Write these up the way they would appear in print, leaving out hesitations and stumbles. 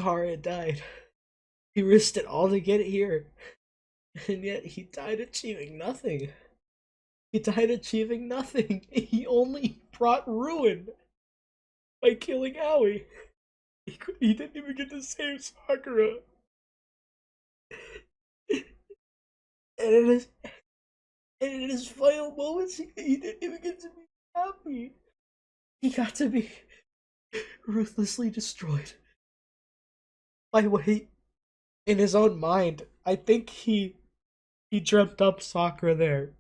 Kara died. He risked it all to get here, and yet he died achieving nothing. He died achieving nothing. He only brought ruin by killing Aoi. He didn't even get to save Sakura. And in his final moments, he didn't even get to be happy. He got to be ruthlessly destroyed. By way, in his own mind, I think he dreamt up Sakura there.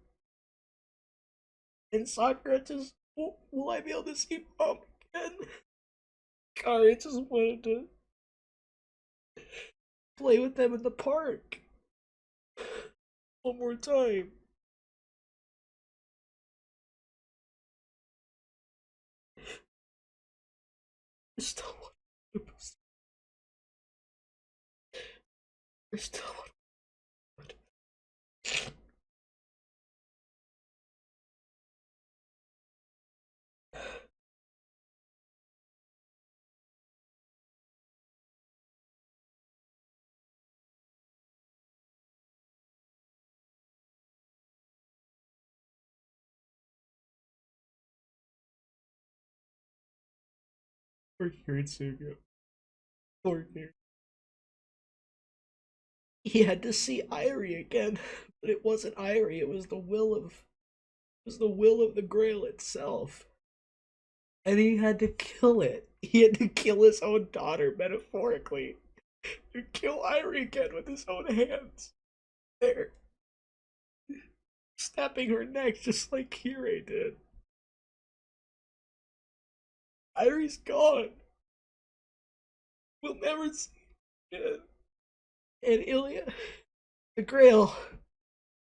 And Sakura just, will I be able to see mom again? Kari just wanted to play with them in the park one more time. There's still one. There's still one. Poor Kiritsugu. Poor Kiritsugu. He had to see Irie again, but it wasn't Irie. It was the will of the Grail itself, and he had to kill it. He had to kill his own daughter, metaphorically, to kill Irie again with his own hands. There, snapping her neck just like Kirei did. Irie's gone. We'll never see it again. And Ilya, the Grail,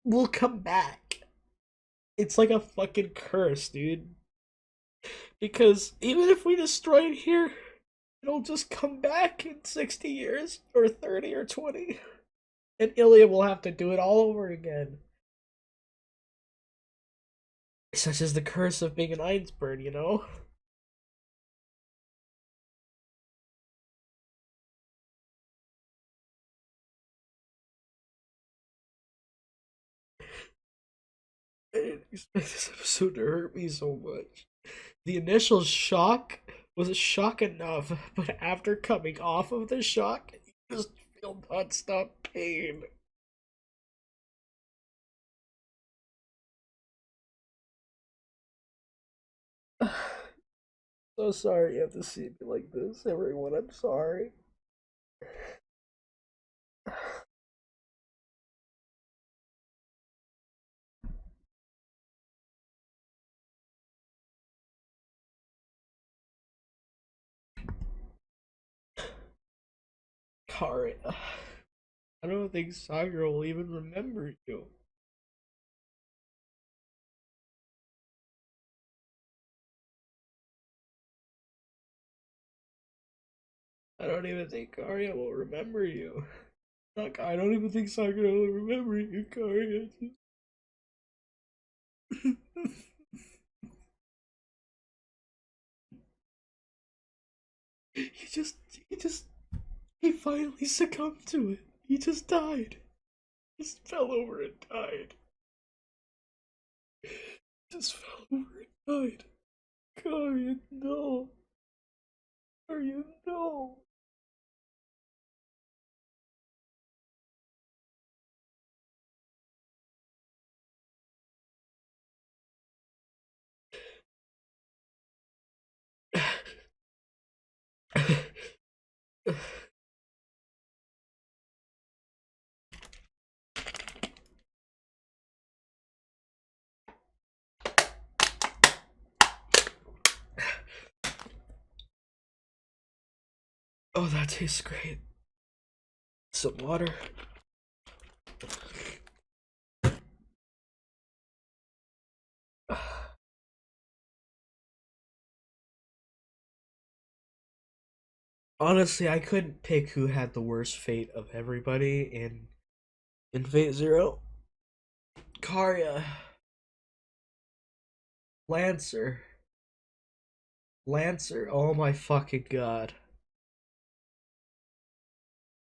will come back. It's like a fucking curse, dude. Because even if we destroy it here, it'll just come back in 60 years, or 30 or 20. And Ilya will have to do it all over again. Such as the curse of being an Einstein, you know? I didn't expect this episode to hurt me so much. The initial shock was a shock enough, but after coming off of the shock, you just feel non-stop pain. So sorry you have to see me like this, everyone. I'm sorry. Kari, I don't think Sakura will even remember you. I don't even think Karia will remember you. Like, I don't even think Sakura will remember you, Karia. he just, he just, he finally succumbed to it. He just died. He just fell over and died. Just fell over and died. Karia, no. Karia, no. Oh, that tastes great. Some water. Honestly, I couldn't pick who had the worst fate of everybody in Fate Zero. Karya, Lancer, Lancer. Oh my fucking god.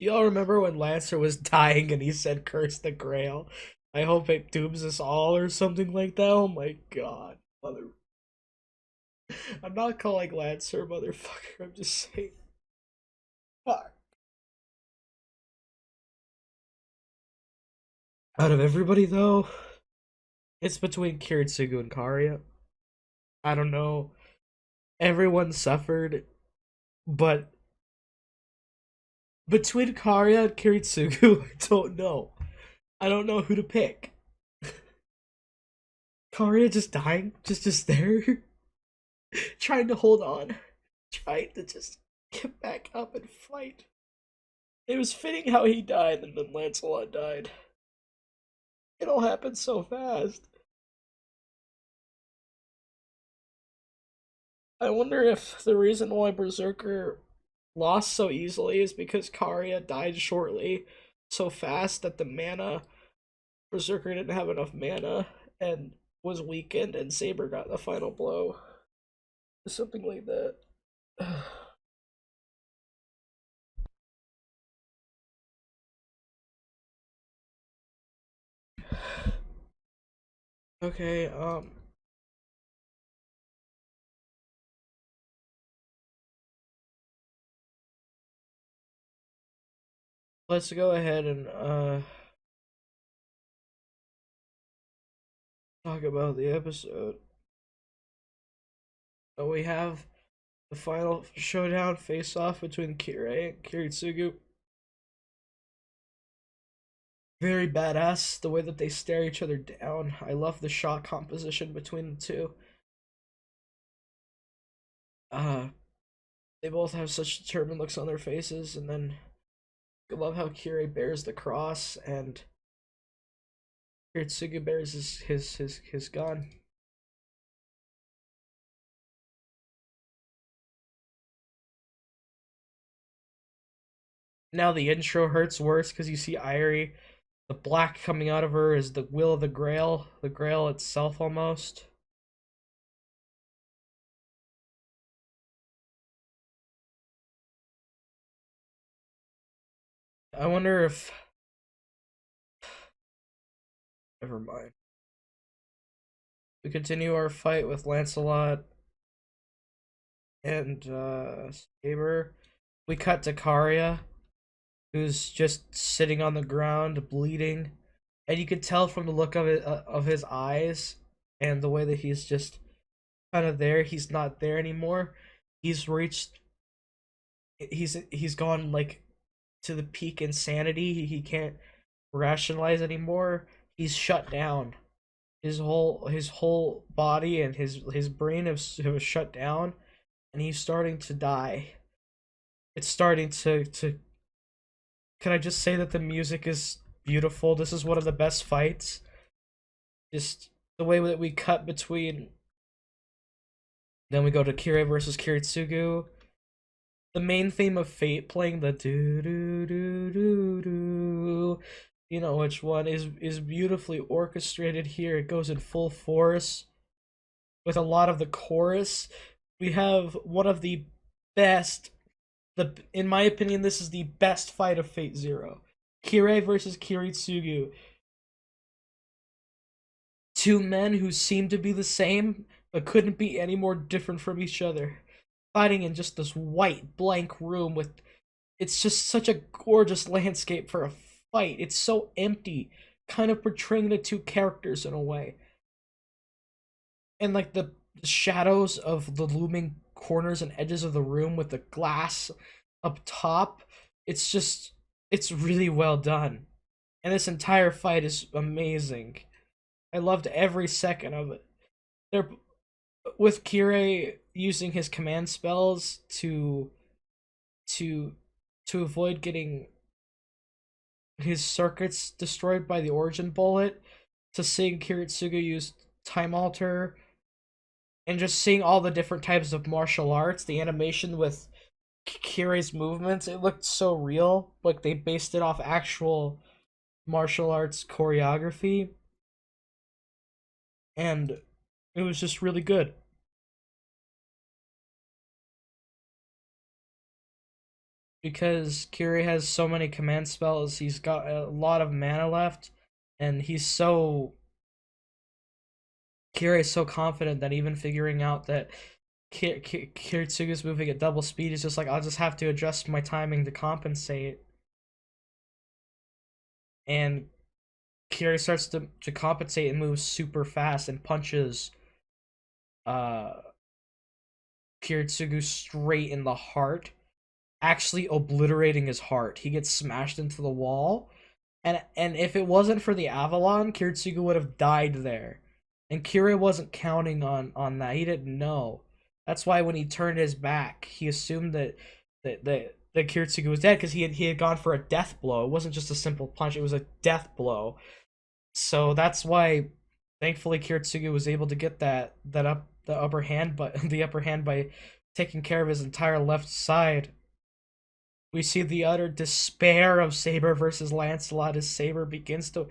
Do y'all remember when Lancer was dying and he said, "Curse the Grail"? I hope it dooms us all or something like that. Oh my god, mother. I'm not calling Lancer motherfucker. I'm just saying. Fuck. Out of everybody though, it's between Kiritsugu and Karia. I don't know. Everyone suffered, but between Karia and Kiritsugu, I don't know. I don't know who to pick. Karia just dying, just there, trying to hold on, trying to just get back up and fight. It was fitting how he died and then Lancelot died. It all happened so fast. I wonder if the reason why Berserker lost so easily is because Karia died shortly so fast that the mana Berserker didn't have enough mana and was weakened and Saber got the final blow. Something like that. Okay, let's go ahead and talk about the episode. So we have the final showdown face off between Kirei and Kiritsugu. Very badass the way that they stare each other down. I love the shot composition between the two. Uh they both have such determined looks on their faces, and then I love how Kirei bears the cross and Kiritsugu bears his gun. Now the intro hurts worse because you see Irie. The black coming out of her is the will of the Grail itself almost. I wonder if. Never mind. We continue our fight with Lancelot and Saber. We cut to Karia, who's just sitting on the ground, bleeding, and you can tell from the look of his eyes and the way that he's just kind of there. He's not there anymore. He's reached. He's gone like to the peak insanity. He can't rationalize anymore. He's shut down. His whole body and his brain have shut down, and he's starting to die. It's starting to. Can I just say that the music is beautiful? This is one of the best fights. Just the way that we cut between. Then we go to Kirei versus Kiritsugu. The main theme of Fate playing the do do do do do. You know which one is beautifully orchestrated here. It goes in full force with a lot of the chorus. We have one of the best. The in my opinion, this is the best fight of Fate Zero. Kirei versus Kiritsugu. Two men who seem to be the same, but couldn't be any more different from each other. Fighting in just this white, blank room with. It's just such a gorgeous landscape for a fight. It's so empty, kind of portraying the two characters in a way. And like the shadows of the looming corners and edges of the room with the glass up top. It's just. It's really well done. And this entire fight is amazing. I loved every second of it. They're with Kirei using his command spells to to avoid getting his circuits destroyed by the origin bullet, to seeing Kiritsugu use time alter, and just seeing all the different types of martial arts, the animation with Kirei's movements, it looked so real. Like they based it off actual martial arts choreography, and it was just really good. because Kiri has so many command spells. He's got a lot of mana left, and Kiri is so confident that even figuring out that Kiritsugu's moving at double speed is just like, I'll just have to adjust my timing to compensate. And Kiri starts to compensate and moves super fast and punches uh Kiritsugu straight in the heart, actually obliterating his heart. He gets smashed into the wall. And if it wasn't for the Avalon, Kiritsugu would have died there. And Kiri wasn't counting on that. He didn't know. That's why when he turned his back, he assumed that Kiritsugu was dead because he had gone for a death blow. It wasn't just a simple punch; it was a death blow. So that's why, thankfully, Kiritsugu was able to get the upper hand, but the upper hand by taking care of his entire left side. We see the utter despair of Saber versus Lancelot as Saber begins to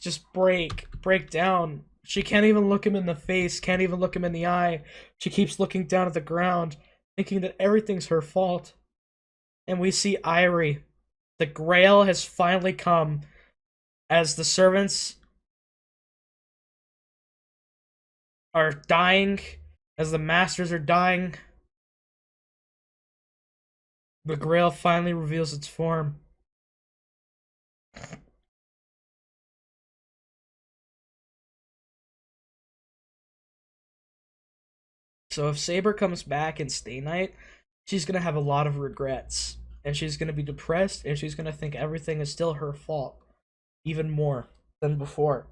just break down. She can't even look him in the face, can't even look him in the eye. She keeps looking down at the ground, thinking that everything's her fault. And we see Irie. The Grail has finally come as the servants are dying, as the masters are dying. The Grail finally reveals its form. So if Saber comes back in Stay Night, she's gonna have a lot of regrets. And she's gonna be depressed, and she's gonna think everything is still her fault. Even more than before.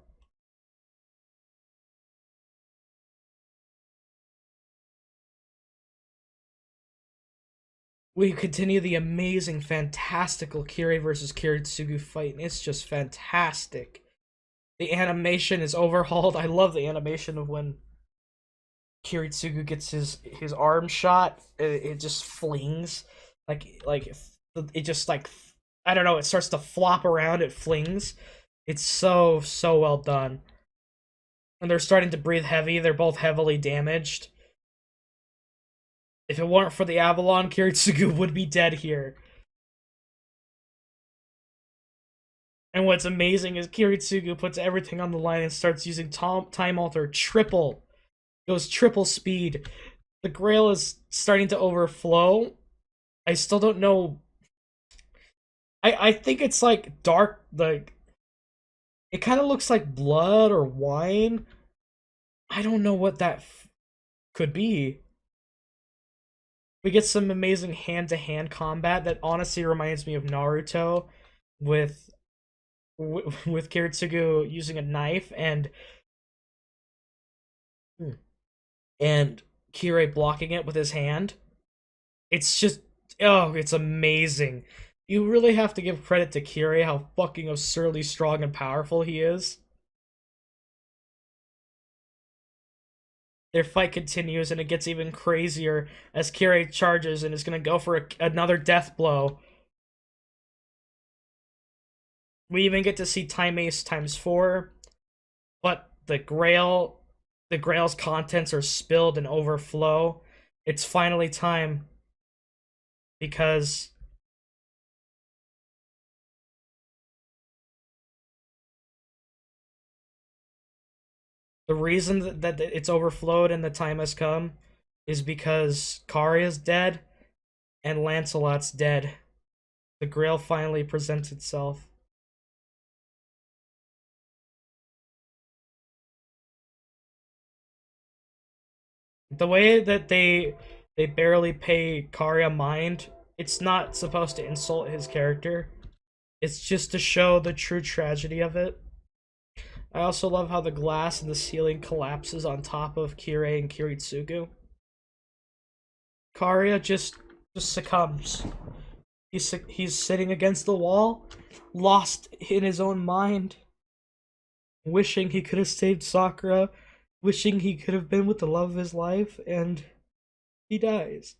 We continue the amazing, fantastical Kiri versus Kiritsugu fight, and it's just fantastic. The animation is overhauled. I love the animation of when Kiritsugu gets his arm shot. It just flings like it just like, I don't know. It starts to flop around. It flings. It's so well done. And they're starting to breathe heavy. They're both heavily damaged. If it weren't for the Avalon, Kiritsugu would be dead here. And what's amazing is Kiritsugu puts everything on the line and starts using time alter triple. Goes triple speed. The Grail is starting to overflow. I still don't know. I think it's like dark, like it kind of looks like blood or wine. I don't know what that could be. We get some amazing hand-to-hand combat that honestly reminds me of Naruto, with with Kiritsugu using a knife and Kirei blocking it with his hand. It's just, oh, it's amazing. You really have to give credit to Kirei, how fucking absurdly strong and powerful he is. Their fight continues and it gets even crazier as Kirei charges and is gonna go for another death blow. We even get to see Time Ace times 4, but the Grail's contents are spilled and overflow. It's finally time because the reason that it's overflowed and the time has come is because Karia's dead and Lancelot's dead. The Grail finally presents itself. The way that they barely pay Karia mind, it's not supposed to insult his character. It's just to show the true tragedy of it. I also love how the glass in the ceiling collapses on top of Kirei and Kiritsugu. Karia just succumbs. He's sitting against the wall, lost in his own mind, wishing he could have saved Sakura, wishing he could have been with the love of his life, and he dies.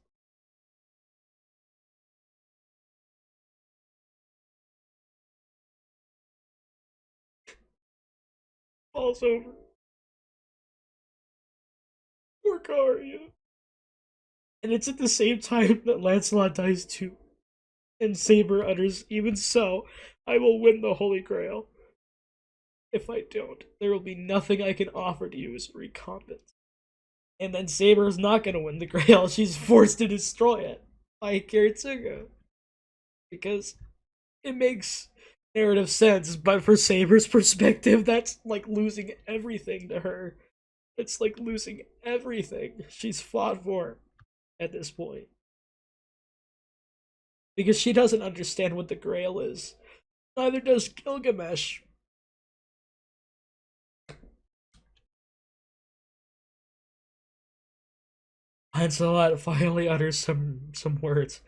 Falls over. Poor Karia. And it's at the same time that Lancelot dies too. And Saber utters, "Even so, I will win the Holy Grail. If I don't, there will be nothing I can offer to you as a recompense." And then Saber is not going to win the Grail. She's forced to destroy it by Kiritsugu. Because it makes narrative sense, but for Saber's perspective, that's like losing everything to her. It's like losing everything she's fought for at this point. Because she doesn't understand what the Grail is. Neither does Gilgamesh. Lancelot finally utters some words.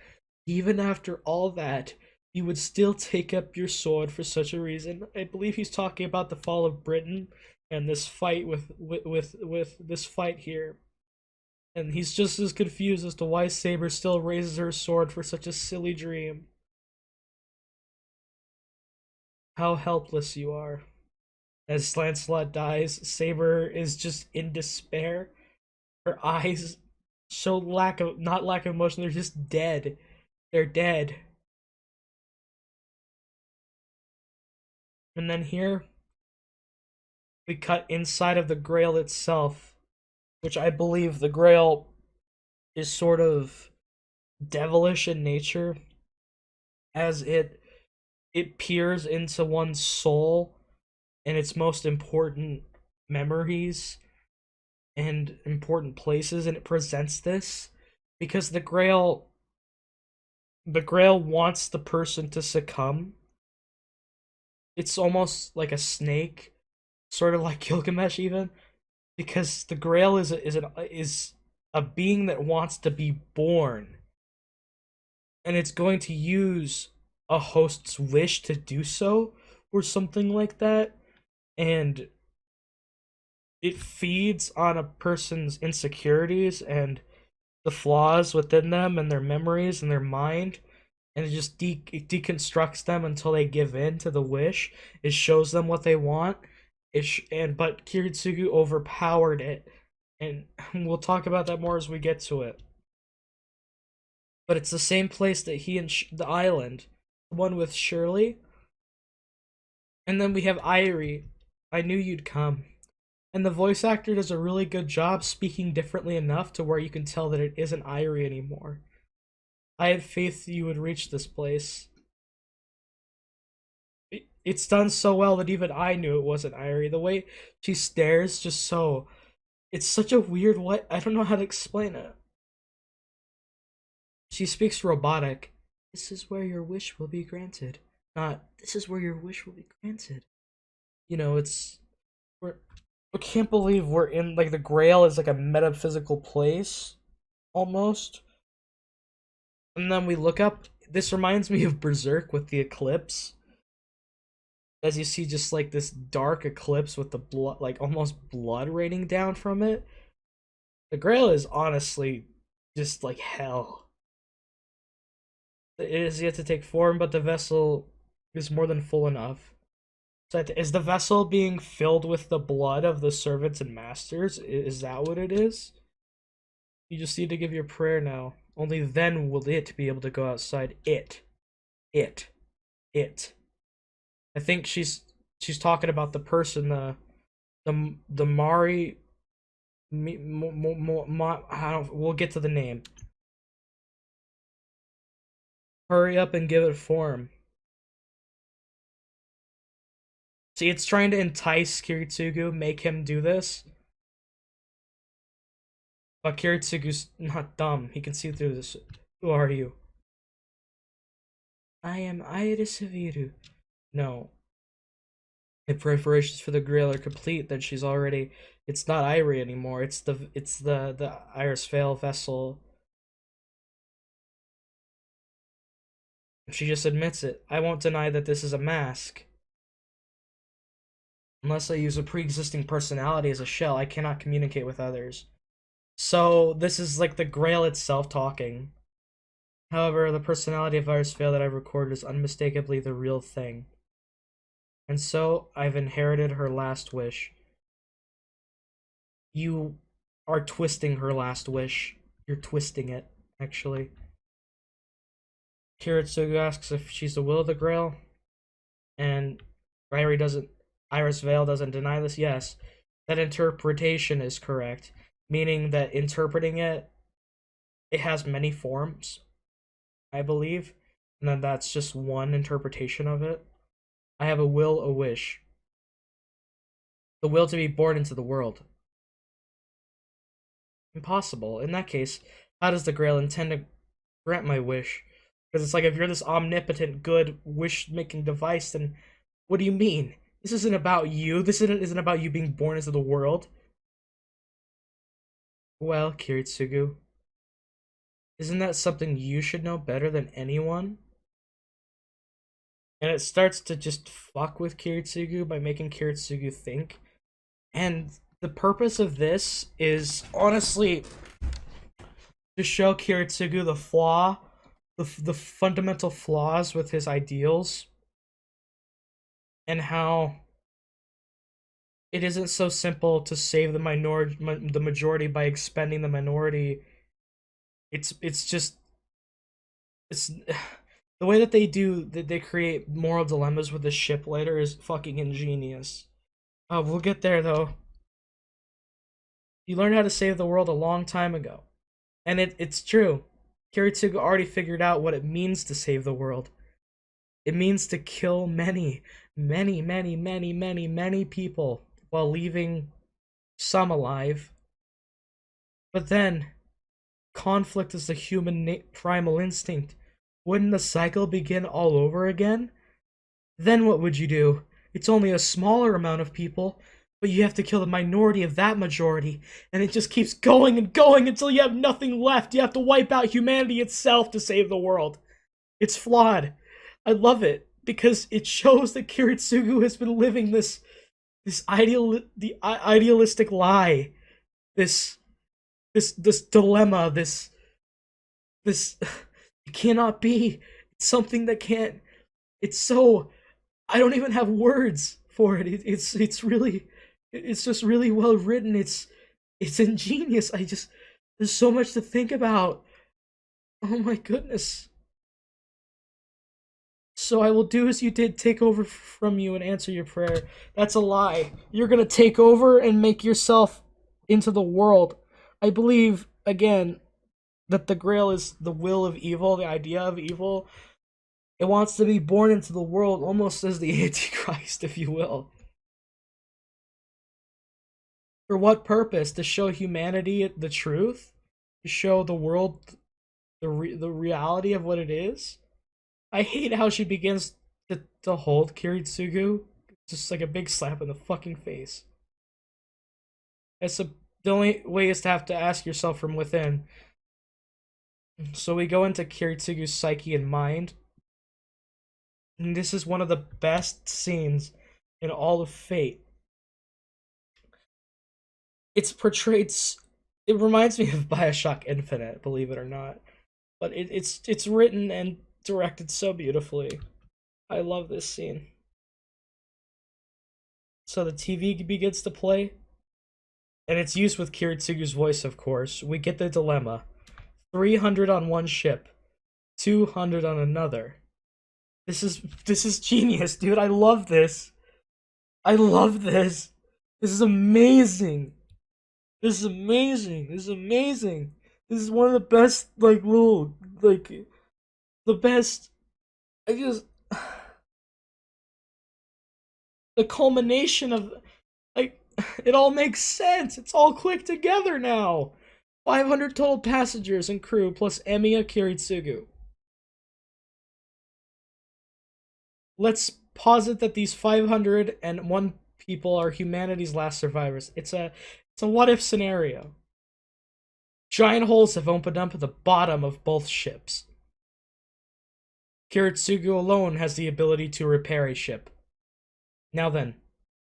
"Even after all that, you would still take up your sword for such a reason." I believe he's talking about the fall of Britain and this fight with this fight here. And he's just as confused as to why Saber still raises her sword for such a silly dream. How helpless you are. As Lancelot dies, Saber is just in despair. Her eyes show lack of emotion, they're just dead. They're dead. And then here we cut inside of the Grail itself, which I believe the Grail is sort of devilish in nature, as it peers into one's soul and its most important memories and important places, and it presents this because the Grail wants the person to succumb. It's almost like a snake, sort of like Gilgamesh even, because the Grail is a being that wants to be born, and it's going to use a host's wish to do so, or something like that, and it feeds on a person's insecurities and the flaws within them and their memories and their mind, and it deconstructs them until they give in to the wish. It shows them what they want. But Kiritsugu overpowered it, and we'll talk about that more as we get to it. But it's the same place that the island, the one with Shirley, and then we have Irie. "I knew you'd come." And the voice actor does a really good job speaking differently enough to where you can tell that it isn't Irie anymore. "I had faith you would reach this place." It's done so well that even I knew it wasn't Irie. The way she stares, just so. It's such a weird what. I don't know how to explain it. She speaks robotic. "This is where your wish will be granted." Not, "This is where your wish will be granted." It's. We're, I can't believe we're in. Like, the Grail is like a metaphysical place, almost. And then we look up. This reminds me of Berserk with the eclipse. As you see, just like this dark eclipse with the blood, like almost blood raining down from it. The Grail is honestly just like hell. It is yet to take form, but the vessel is more than full enough. So is the vessel being filled with the blood of the servants and masters? Is that what it is? You just need to give your prayer now. Only then will it be able to go outside. It. It. I think she's talking about the person, the Mari. I don't. We'll get to the name. Hurry up and give it form. See, it's trying to entice Kiritsugu, make him do this. But Kiritsugu's not dumb. He can see through this. "Who are you?" "I am Iris Seviru." No. If preparations for the Grail are complete, then she's already. It's not Irie anymore. It's the Iris Vale vessel. She just admits it. "I won't deny that this is a mask. Unless I use a pre-existing personality as a shell, I cannot communicate with others." So this is like the Grail itself talking. "However, the personality of Iris Vale that I've recorded is unmistakably the real thing. And so I've inherited her last wish." You are twisting her last wish. You're twisting it, actually. Kiritsugu asks if she's the will of the Grail, and Iris Vale doesn't deny this. Yes, that interpretation is correct, meaning that interpreting it has many forms, I believe, and then that's just one interpretation of it. I have a will, a wish. The will to be born into the world. Impossible. In that case, how does the Grail intend to grant my wish? Because it's like, if you're this omnipotent, good, wish-making device, then what do you mean? This isn't about you. This isn't about you being born into the world. Well, Kiritsugu, isn't that something you should know better than anyone? And it starts to just fuck with Kiritsugu by making Kiritsugu think. And the purpose of this is honestly to show Kiritsugu the flaw, the fundamental flaws with his ideals, and how it isn't so simple to save the majority by expending the minority. It's just it's the way that they create moral dilemmas with the ship later is fucking ingenious. We'll get there though. You learned how to save the world a long time ago. And it's true. Kiritsugu already figured out what it means to save the world. It means to kill many, many, many, many, many, many people while leaving some alive. But then, conflict is the human primal instinct. Wouldn't the cycle begin all over again? Then what would you do? It's only a smaller amount of people, but you have to kill the minority of that majority, and it just keeps going and going until you have nothing left. You have to wipe out humanity itself to save the world. It's flawed. I love it because it shows that Kiritsugu has been living this idealistic lie, this dilemma, this it cannot be. It's something that can't. It's so. I don't even have words for it. It's really. It's just really well written. It's ingenious. There's so much to think about. Oh my goodness. So I will do as you did, take over from you and answer your prayer. That's a lie. You're gonna take over and make yourself into the world. I believe, again, that the Grail is the will of evil, the idea of evil. It wants to be born into the world almost as the Antichrist, if you will. For what purpose? To show humanity the truth? To show the world the reality of what it is? I hate how she begins to hold Kiritsugu. Just like a big slap in the fucking face. The only way is to have to ask yourself from within. So we go into Kiritsugu's psyche and mind. And this is one of the best scenes in all of Fate. It's portrayed. It reminds me of Bioshock Infinite, believe it or not. But it's written and directed so beautifully. I love this scene. So the TV begins to play, and it's used with Kiritsugu's voice, of course. We get the dilemma: 300 on one ship, 200 on another. This is genius, dude. I love this. I love this. This is amazing. This is amazing. This is amazing. This is one of the best, like, little, like, the best. I just. The culmination of, like, it all makes sense. It's all clicked together now. 500 total passengers and crew plus Emiya Kiritsugu. Let's posit that these 501 people are humanity's last survivors. It's a what if scenario. Giant holes have opened up at the bottom of both ships. Kiritsugu alone has the ability to repair a ship. Now then,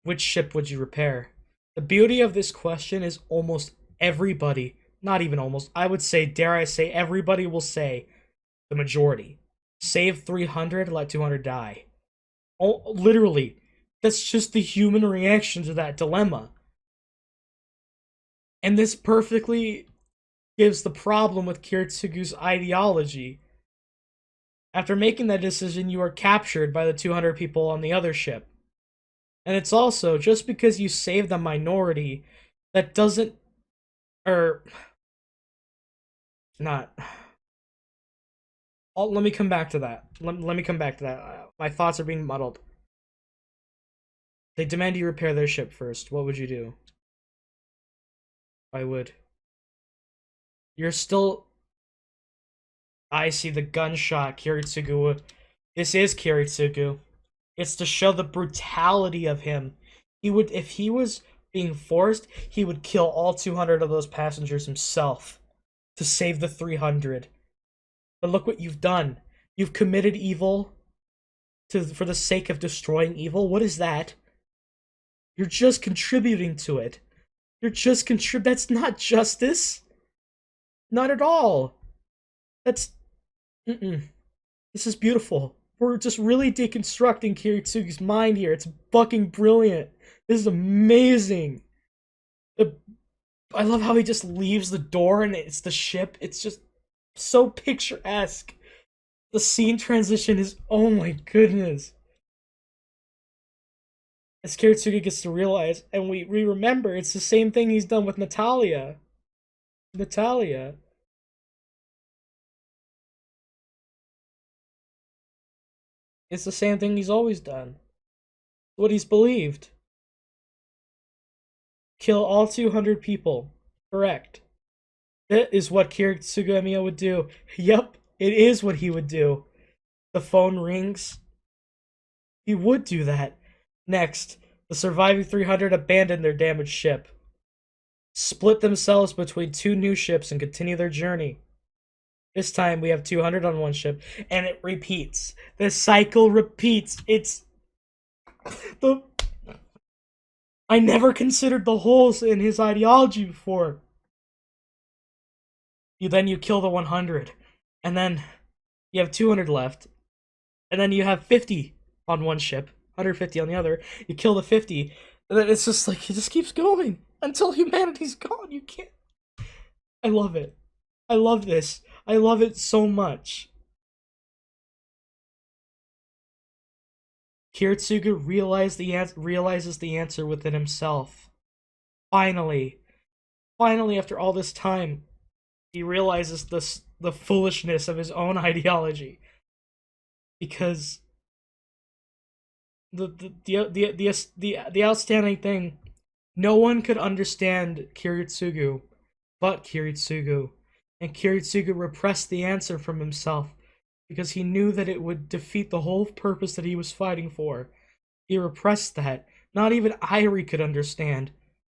which ship would you repair? The beauty of this question is almost everybody, not even almost, I would say, dare I say, everybody will say the majority. Save 300, let 200 die. Oh, literally, that's just the human reaction to that dilemma. And this perfectly gives the problem with Kiritsugu's ideology. After making that decision, you are captured by the 200 people on the other ship. And it's also, just because you save the minority, that doesn't, or, not. Let me come back to that. Let me come back to that. My thoughts are being muddled. They demand you repair their ship first. What would you do? I would. You're still... I see the gunshot, Kiritsugu. This is Kiritsugu. It's to show the brutality of him. He would, if he was being forced, he would kill all 200 of those passengers himself to save the 300. But look what you've done. You've committed evil for the sake of destroying evil. What is that? You're just contributing to it. You're just that's not justice. Not at all. That's... This is beautiful. We're just really deconstructing Kiritsugu's mind here. It's fucking brilliant. This is amazing. I love how he just leaves the door and it's the ship. It's just so picturesque. The scene transition is, oh my goodness. As Kiritsugu gets to realize, and we remember, it's the same thing he's done with Natalia. It's the same thing he's always done. What he's believed. Kill all 200 people. Correct. That is what Kiritsugu Emiya would do. Yep, it is what he would do. The phone rings. He would do that. Next, the surviving 300 abandon their damaged ship, split themselves between two new ships, and continue their journey. This time we have 200 on one ship, and it repeats. The cycle repeats. It's... I never considered the holes in his ideology before. You kill the 100, and then you have 200 left, and then you have 50 on one ship, 150 on the other. You kill the 50, and then it's just like, it just keeps going until humanity's gone. You can't... I love it. I love this. I love it so much. Kiritsugu realizes the answer within himself. Finally, after all this time, he realizes the foolishness of his own ideology. Because the outstanding thing, no one could understand Kiritsugu but Kiritsugu. And Kiritsugu repressed the answer from himself because he knew that it would defeat the whole purpose that he was fighting for. He repressed that. Not even Airi could understand.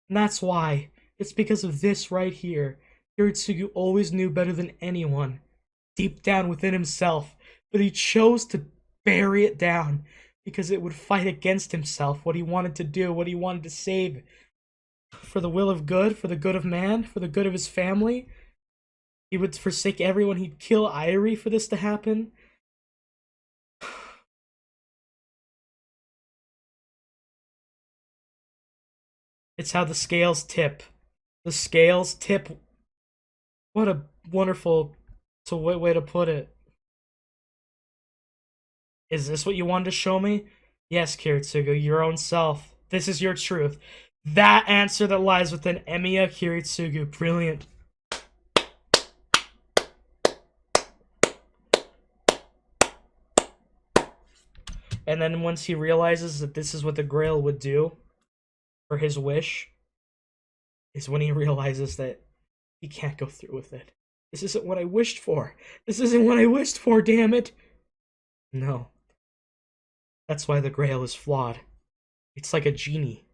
And that's why. It's because of this right here. Kiritsugu always knew better than anyone, deep down within himself, but he chose to bury it down because it would fight against himself, what he wanted to do, what he wanted to save. For the will of good, for the good of man, for the good of his family. He would forsake everyone. He'd kill Airi for this to happen. It's how the scales tip. The scales tip. What a wonderful way to put it. Is this what you wanted to show me? Yes, Kiritsugu, your own self. This is your truth. That answer that lies within Emiya Kiritsugu. Brilliant. And then once he realizes that this is what the Grail would do for his wish, is when he realizes that he can't go through with it. This isn't what I wished for. This isn't what I wished for, damn it. No. That's why the Grail is flawed. It's like a genie.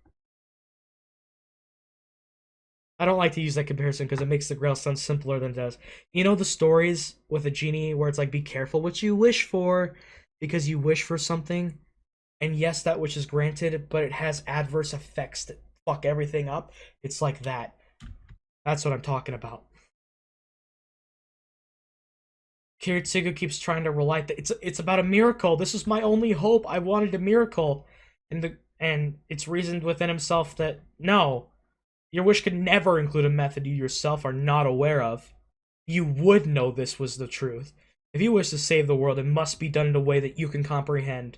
I don't like to use that comparison because it makes the Grail sound simpler than it does. You know the stories with a genie where it's like, be careful what you wish for, because you wish for something, and yes, that wish is granted, but it has adverse effects that fuck everything up. It's like that. That's what I'm talking about. Kiritsugu keeps trying to relight that it's about a miracle. This is my only hope. I wanted a miracle. And it's reasoned within himself that no, your wish could never include a method you yourself are not aware of. You would know this was the truth If you wish to save the world, it must be done in a way that you can comprehend.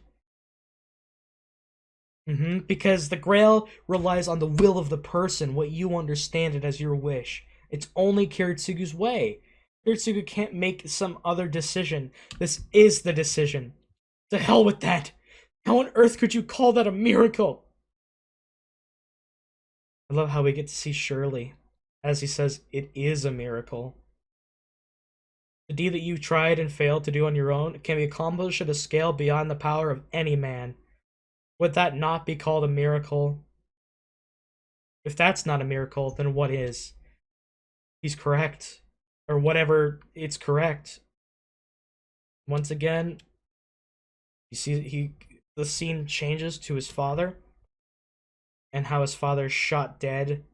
Because the Grail relies on the will of the person, what you understand it as your wish. It's only Kiritsugu's way. Kiritsugu can't make some other decision. This is the decision. To hell with that! How on earth could you call that a miracle? I love how we get to see Shirley. As he says, it is a miracle. The deed that you tried and failed to do on your own can be accomplished at a scale beyond the power of any man. Would that not be called a miracle? If that's not a miracle, then what is? He's correct. Or whatever, it's correct. Once again, you see the scene changes to his father. And how his father shot dead.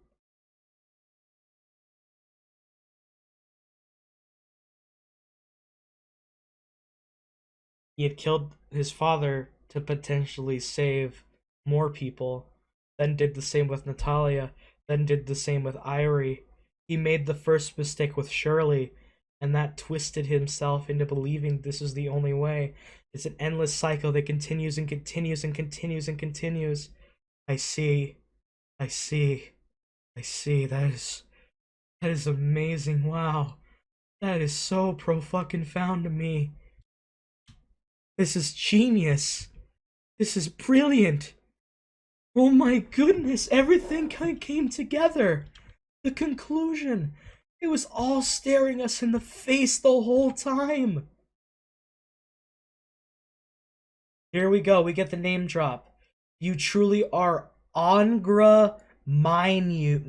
He had killed his father to potentially save more people. Then did the same with Natalia. Then did the same with Irie. He made the first mistake with Shirley, and that twisted himself into believing this is the only way. It's an endless cycle that continues and continues and continues and continues. I see. I see. I see. That is amazing. Wow. That is so pro-fucking-found to me. This is genius. This is brilliant. Oh my goodness, everything came together. The conclusion. It was all staring us in the face the whole time. Here we go, we get the name drop. You truly are Angra Mainyu.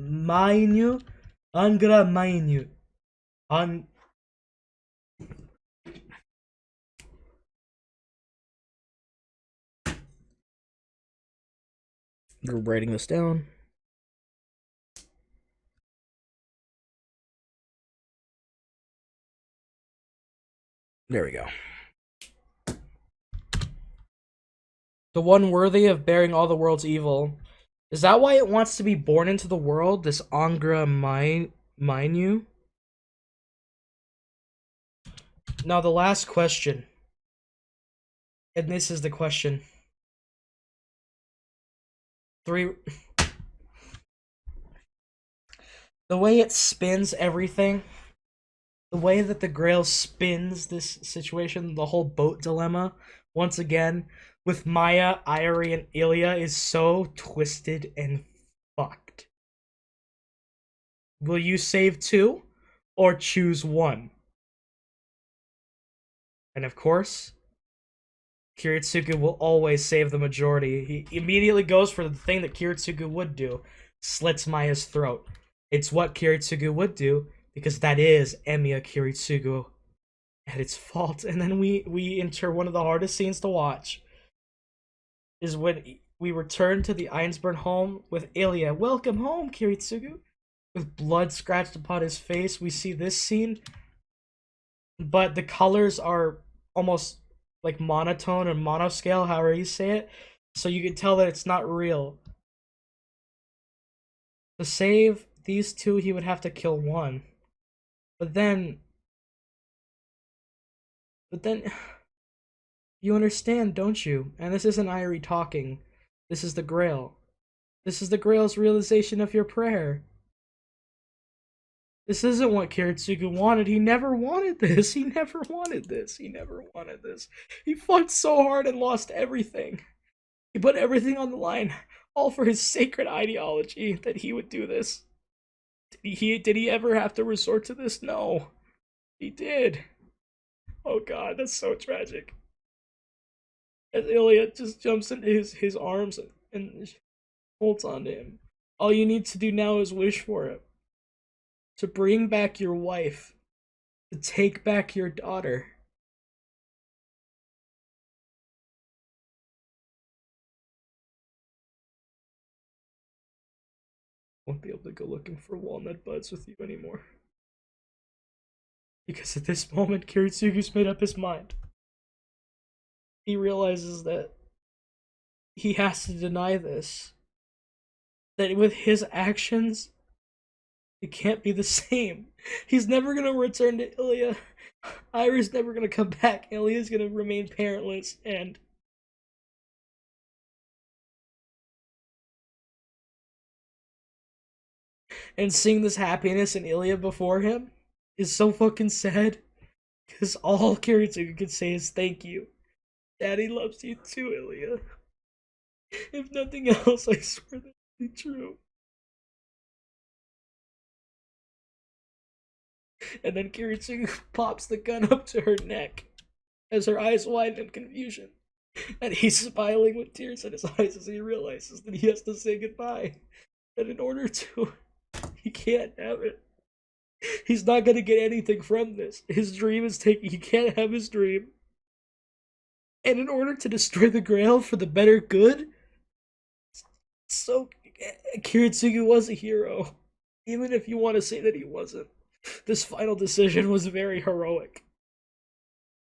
Angra Mainyu. You're writing this down. There we go. The one worthy of bearing all the world's evil. Is that why it wants to be born into the world? This Angra Mainyu? Now the last question. And this is the question. The way it spins everything, the way that the Grail spins this situation, the whole boat dilemma, once again, with Maya, Irie, and Ilya is so twisted and fucked. Will you save two, or choose one? And of course, Kiritsugu will always save the majority. He immediately goes for the thing that Kiritsugu would do. Slits Maya's throat. It's what Kiritsugu would do, because that is Emiya Kiritsugu at its fault. And then we enter one of the hardest scenes to watch. Is when we return to the Ainsburn home with Ilya. Welcome home, Kiritsugu. With blood scratched upon his face, we see this scene. But the colors are almost like monotone or monoscale, however you say it. So you can tell that it's not real. To save these two, he would have to kill one. But then... You understand, don't you? And this isn't Irie talking. This is the Grail. This is the Grail's realization of your prayer. This isn't what Kiritsugu wanted. He never wanted this. He never wanted this. He never wanted this. He fought so hard and lost everything. He put everything on the line, all for his sacred ideology, that he would do this. Did he ever have to resort to this? No. He did. Oh god, that's so tragic. As Ilya just jumps into his arms and holds on to him. All you need to do now is wish for it. To bring back your wife. To take back your daughter. Won't be able to go looking for walnut buds with you anymore. Because at this moment, Kiritsugu's made up his mind. He realizes that he has to deny this. That with his actions, it can't be the same. He's never gonna return to Ilya. Iris never gonna come back. Ilya's gonna remain parentless, and seeing this happiness in Ilya before him is so fucking sad. Because all Kiritsugu can say is thank you. Daddy loves you too, Ilya. If nothing else, I swear that'll be true. And then Kiritsugu pops the gun up to her neck as her eyes widen in confusion. And he's smiling with tears in his eyes as he realizes that he has to say goodbye. And in order to, he can't have it. He's not gonna get anything from this. His dream is taken. He can't have his dream. And in order to destroy the Grail for the better good, so Kiritsugu was a hero. Even if you want to say that he wasn't. This final decision was very heroic.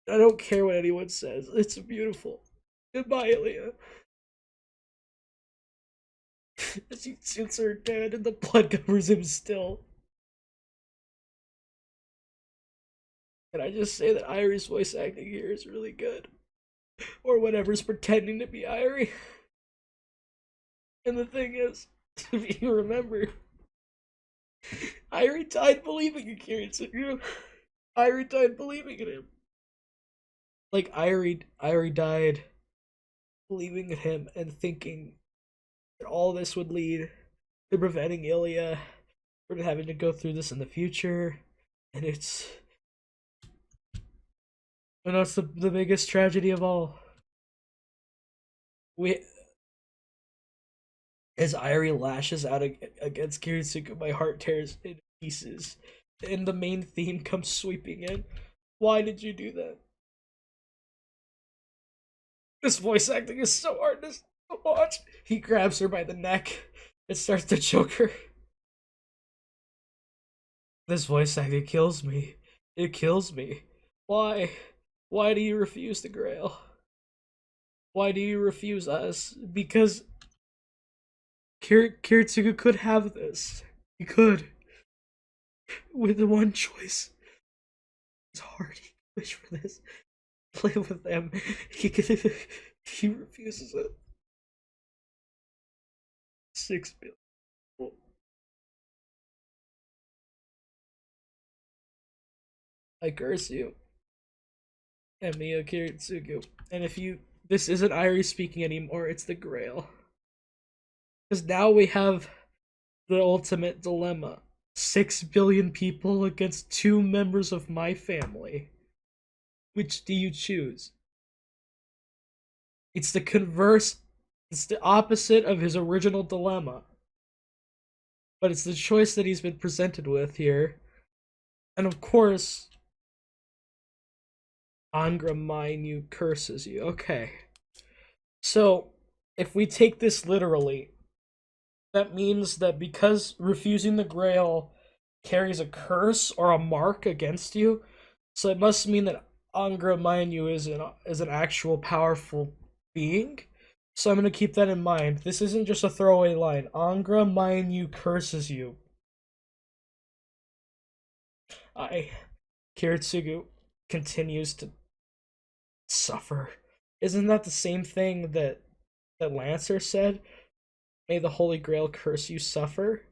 I don't care what anyone says. It's beautiful. Goodbye, Ilya. As he shoots her dead and the blood covers him still. And I just say that Iry's voice acting here is really good. Or whatever's pretending to be Irie. And the thing is, if you remember, Irie died believing in Kiritsugu. Irie died believing in him. Like Irie died believing in him and thinking that all this would lead to preventing Ilya from having to go through this in the future. And that's the biggest tragedy of all. We As Irie lashes out against Kiritsugu, my heart tears in pieces, and the main theme comes sweeping in. Why did you do that? This voice acting is so hard to watch. He grabs her by the neck and starts to choke her. This voice acting kills me. It kills me. Why? Why do you refuse the Grail? Why do you refuse us? Because Kiritsugu could have this. He could. With the one choice. It's hard. He wish for this. Play with them. He refuses it. 6 billion. I curse you. Emiya Kiritsugu. And if you this isn't Irie speaking anymore, it's the Grail. Because now we have the ultimate dilemma. 6 billion people against 2 members of my family. Which do you choose? It's the converse, it's the opposite of his original dilemma. But it's the choice that he's been presented with here. And of course, Angra Mainyu curses you. Okay. So, if we take this literally, that means that because refusing the Grail carries a curse or a mark against you, so it must mean that Angra Mainyu is an actual powerful being. So I'm gonna keep that in mind. This isn't just a throwaway line. Angra Mainyu curses you. Kiritsugu continues to suffer. Isn't that the same thing that Lancer said? May the Holy Grail curse you suffer.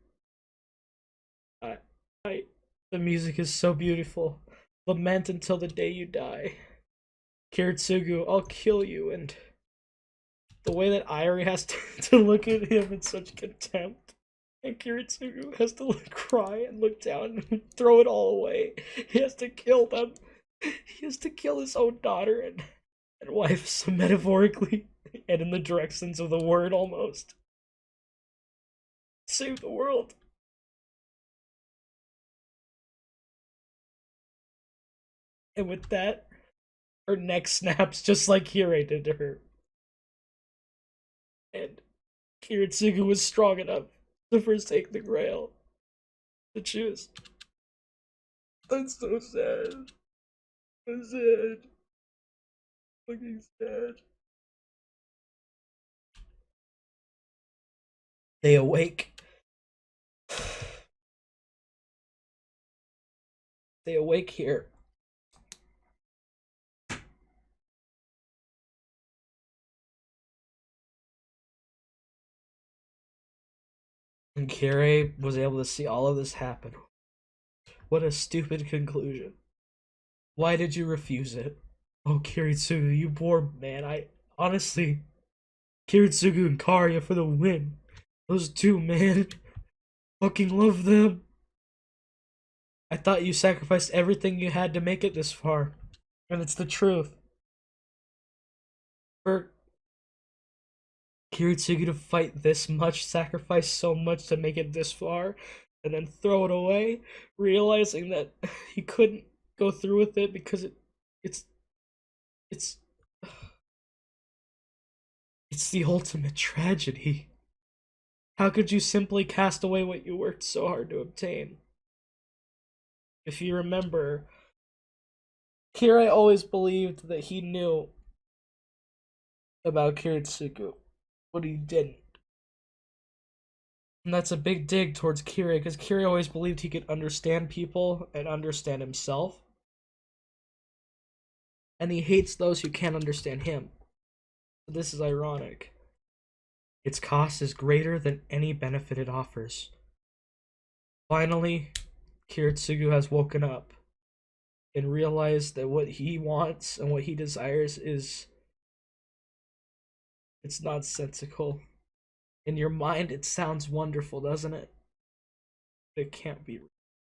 I, I, the music is so beautiful. Lament until the day you die. Kiritsugu, I'll kill you. And the way that Irie has to look at him in such contempt. And Kiritsugu has to cry and look down and throw it all away. He has to kill them. He has to kill his own daughter and wife, so metaphorically, and in the direct sense of the word almost. Save the world. And with that, her neck snaps just like Hirai did to her. And Kiritsugu was strong enough to forsake the Grail to choose. That's so sad. I'm sad. Fucking sad. They awake. They awake here And Kirei was able to see all of this happen. What a stupid conclusion. Why did you refuse it? Oh, Kiritsugu, you poor man. I honestly, Kiritsugu and Karya for the win. Those two, man. Fucking love them. I thought you sacrificed everything you had to make it this far. And it's the truth. For Kiritsugu to fight this much, sacrifice so much to make it this far, and then throw it away, realizing that he couldn't go through with it because it's it's it's the ultimate tragedy. How could you simply cast away what you worked so hard to obtain? If you remember, Kirei always believed that he knew about Kiritsugu, but he didn't. And that's a big dig towards Kirei, because Kirei always believed he could understand people and understand himself. And he hates those who can't understand him. This is ironic. Its cost is greater than any benefit it offers. Finally, Kiritsugu has woken up and realized that what he wants and what he desires is it's nonsensical. In your mind, it sounds wonderful, doesn't it? It can't be.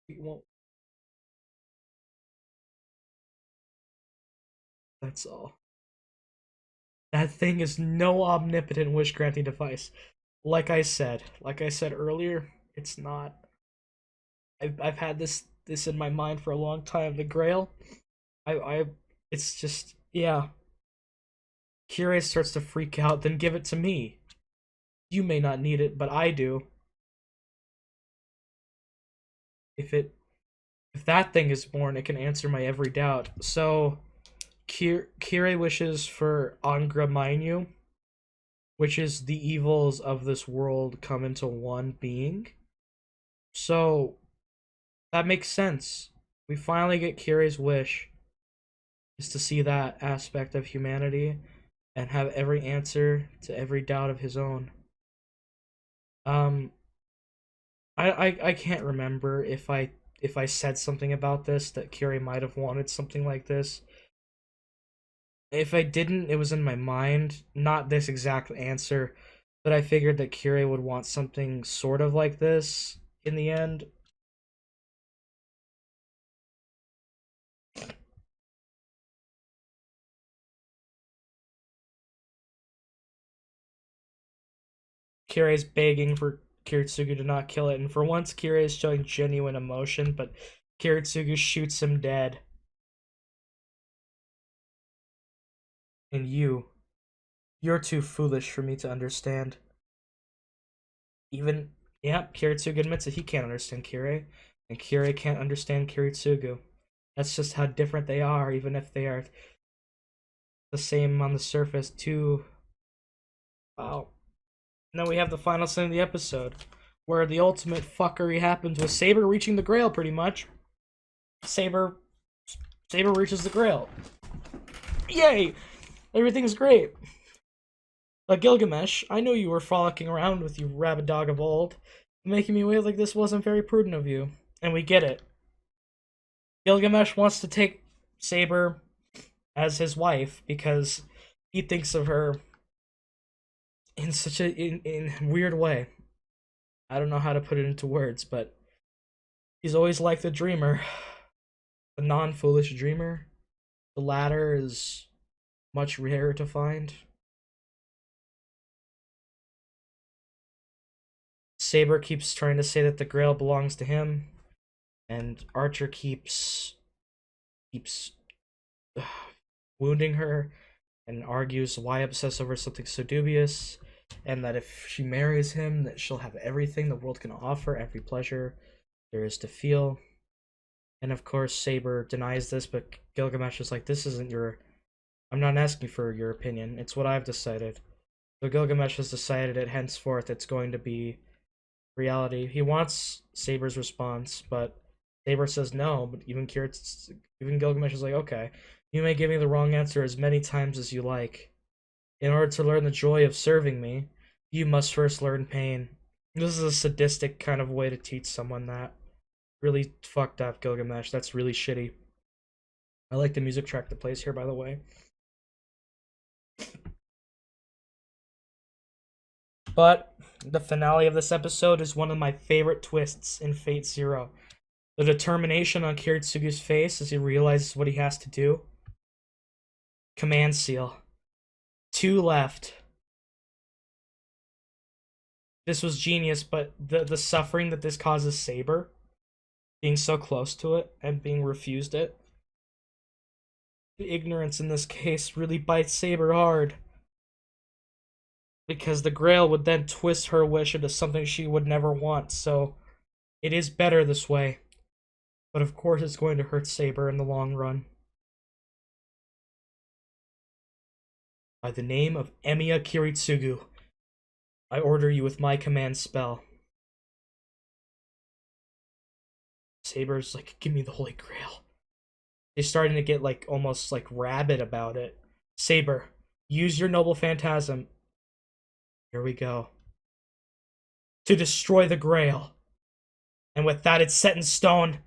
It won't. That's all. That thing is no omnipotent wish granting device. Like I said earlier, it's not. I've had this in my mind for a long time. The Grail, I it's just yeah. Kirei starts to freak out. Then give it to me. You may not need it, but I do. If it if that thing is born, it can answer my every doubt. So Kirei wishes for Angra Mainyu, which is the evils of this world come into one being. So that makes sense. We finally get Kirei's wish is to see that aspect of humanity and have every answer to every doubt of his own. Um I can't remember if I said something about this that Kirei might have wanted something like this. If I didn't, it was in my mind. Not this exact answer, but I figured that Kirei would want something sort of like this in the end. Kirei's begging for Kiritsugu to not kill it, and for once Kirei is showing genuine emotion, but Kiritsugu shoots him dead. And you're too foolish for me to understand. Even, yeah, Kiritsugu admits that he can't understand Kirei, and Kirei can't understand Kiritsugu. That's just how different they are, even if they are the same on the surface, too. Wow. And then we have the final scene of the episode, where the ultimate fuckery happens with Saber reaching the Grail, pretty much. Saber reaches the Grail. Yay! Everything's great. But Gilgamesh, I know you were frolicking around with you rabid dog of old, making me wait like this wasn't very prudent of you. And we get it. Gilgamesh wants to take Saber as his wife because he thinks of her in such a in weird way. I don't know how to put it into words, but he's always like the dreamer, the non-foolish dreamer. The latter is much rarer to find. Saber keeps trying to say that the Grail belongs to him, and Archer keeps wounding her and argues why obsess over something so dubious, and that if she marries him, that she'll have everything the world can offer, every pleasure there is to feel. And of course, Saber denies this, but Gilgamesh is like, "This isn't your. I'm not asking for your opinion. It's what I've decided." So Gilgamesh has decided it. Henceforth, it's going to be reality. He wants Saber's response, but Saber says no. But even Gilgamesh is like, "Okay, you may give me the wrong answer as many times as you like. In order to learn the joy of serving me, you must first learn pain. This is a sadistic kind of way to teach someone that. Really fucked up, Gilgamesh. That's really shitty. I like the music track that plays here, by the way. But the finale of this episode is one of my favorite twists in Fate Zero. The determination on Kiritsugu's face as he realizes what he has to do. Command seal. 2 left. This was genius, but the suffering that this causes Saber, being so close to it and being refused it, the ignorance in this case really bites Saber hard. Because the Grail would then twist her wish into something she would never want, so it is better this way. But of course it's going to hurt Saber in the long run. By the name of Emiya Kiritsugu, I order you with my command spell. Saber's like, give me the Holy Grail. They're starting to get like almost like rabid about it. Saber, use your noble phantasm. Here we go. To destroy the Grail. And with that, it's set in stone.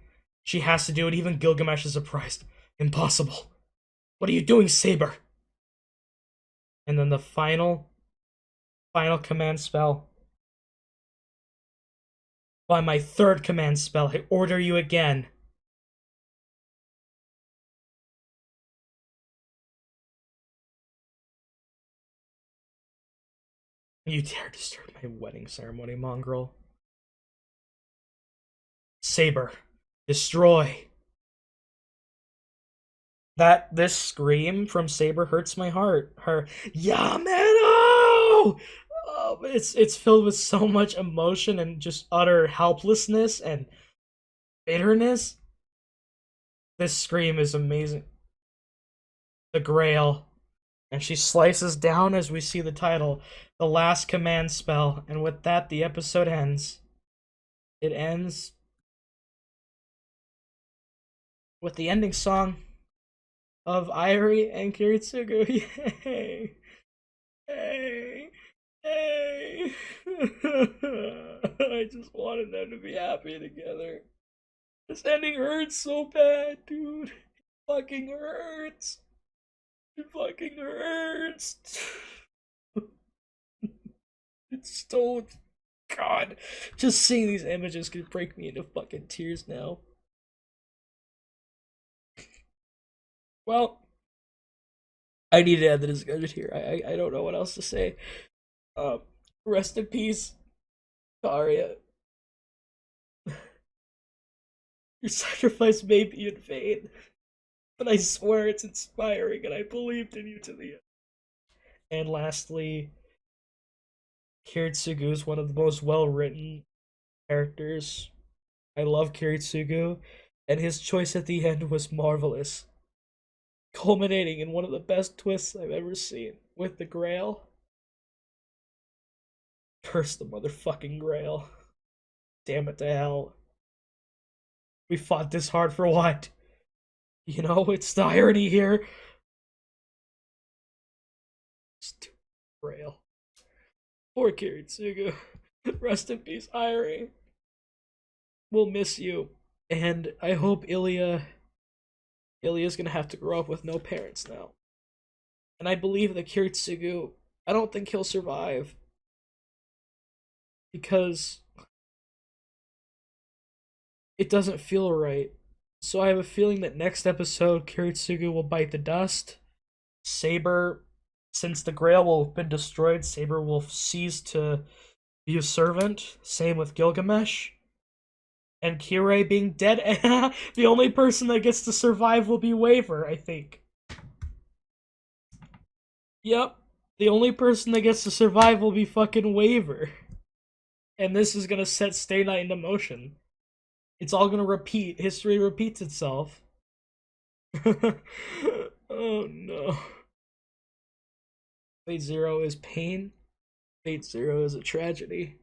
She has to do it. Even Gilgamesh is surprised. Impossible. What are you doing, Saber? And then the final command spell. By my 3rd command spell, I order you again. You dare disturb my wedding ceremony, mongrel. Saber, destroy. This scream from Saber hurts my heart. Her Yameno! It's filled with so much emotion and just utter helplessness and bitterness. This scream is amazing. The Grail. And she slices down as we see the title, The Last Command Spell. And with that, the episode ends. It ends with the ending song of Irie and Kiritsugu. Yay! Hey! Hey! I just wanted them to be happy together. This ending hurts so bad, dude. It fucking hurts. It fucking hurts. It's so. God. Just seeing these images could break me into fucking tears now. Well, I need to end the discussion here. I don't know what else to say. Rest in peace, Karia. Your sacrifice may be in vain, but I swear it's inspiring, and I believed in you to the end. And lastly, Kiritsugu is one of the most well-written characters. I love Kiritsugu, and his choice at the end was marvelous, culminating in one of the best twists I've ever seen with the Grail. Curse the motherfucking Grail. Damn it to hell. We fought this hard for what? You know, it's the irony here. Stupid Grail. Poor Kiritsugu. Rest in peace, Irie. We'll miss you. And I hope Ilya's gonna have to grow up with no parents now. And I believe that Kiritsugu, I don't think he'll survive. Because it doesn't feel right. So I have a feeling that next episode, Kiritsugu will bite the dust. Saber, since the Grail will have been destroyed, Saber will cease to be a servant. Same with Gilgamesh. And Kirei being dead, the only person that gets to survive will be Waver, I think. Yep. The only person that gets to survive will be fucking Waver. And this is gonna set Stay Night into motion. It's all gonna repeat. History repeats itself. Oh no. Fate Zero is pain. Fate Zero is a tragedy.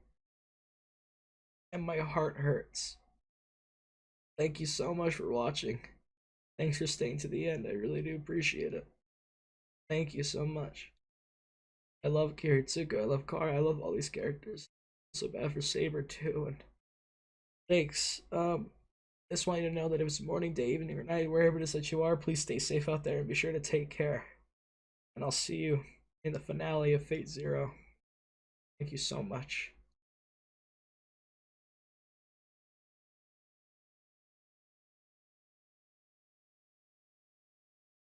And my heart hurts. Thank you so much for watching. Thanks for staying to the end. I really do appreciate it. Thank you so much. I love Kiritsugu. I love Kara. I love all these characters. so bad for Saber too. And thanks. I just want you to know that if it's morning, day, evening, or night, wherever it is that you are, please stay safe out there and be sure to take care. And I'll see you in the finale of Fate Zero. Thank you so much.